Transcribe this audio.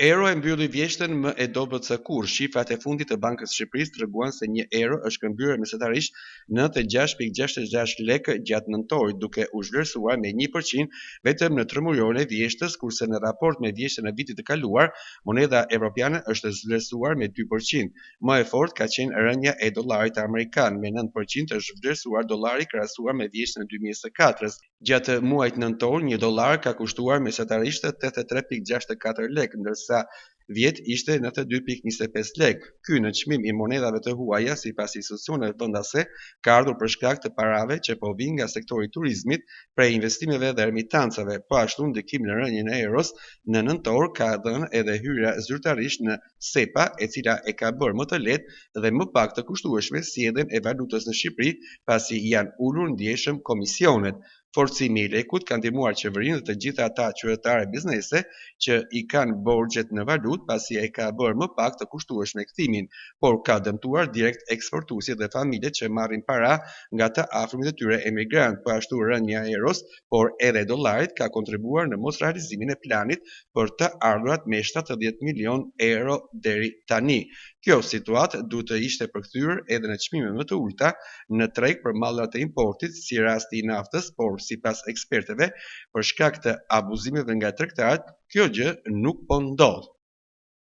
Euro e mbylli vjeshtën më e dobët se kur. Shifrat e fundit të Bankës së Shqipërisë treguan se një euro është këmbyer mesatarisht 96,66 lekë gjatë nëntorit, duke u zhvlerësuar me 1% vetëm në tremullorin e vjeshtës, kurse në raport me vjeshtën e vitit të kaluar, monedha evropiane është zhvlerësuar me 2%. Më e fortë ka qenë rënja e dollarit amerikan, me 9% është zhvlerësuar dollari krahasuar me vjeshtën e 2024-s. Gjatë muajit nëntor, një dollar ka kushtuar mesatarisht 83,64 lekë, ndërsa vjet ishte 92,25 lekë. Ky në çmim i monedhave të huaja sipas institucioneve vendase ka ardhur për shkak të parave që po vijnë nga sektori i turizmit, prej investimeve dhe remitancave. Po ashtu ndikim në rënjen e euros në nëntor ka dhënë edhe hyrja zyrtarisht në SEPA, e cila e ka bërë më të lehtë dhe më pak të kushtueshme sjelljen e valutës në Shqipëri, pasi janë ulur ndjeshëm komisionet. Forcimi i lekut ka ndihmuar qeverinë dhe të gjitha ata qytetarë biznese që i kanë borxhet në valutë, pasi e ka bërë më pak të kushtueshme kthimin, por ka dëmtuar direkt eksportuesit dhe familjet që marrin para nga të afërmit e tyre emigrant. Po ashtu rënja e euros, por edhe dollarit ka kontribuar në mos realizimin e planit për të ardhurat me 70 milion euro deri tani. Kjo situatë duhet të ishte përkthyer edhe në çmime më të ulta në treg për mallat e importit, si rasti i naftës, por sipas ekspertëve, për shkak të abuzimeve nga tregtarët, kjo gjë nuk po ndodh.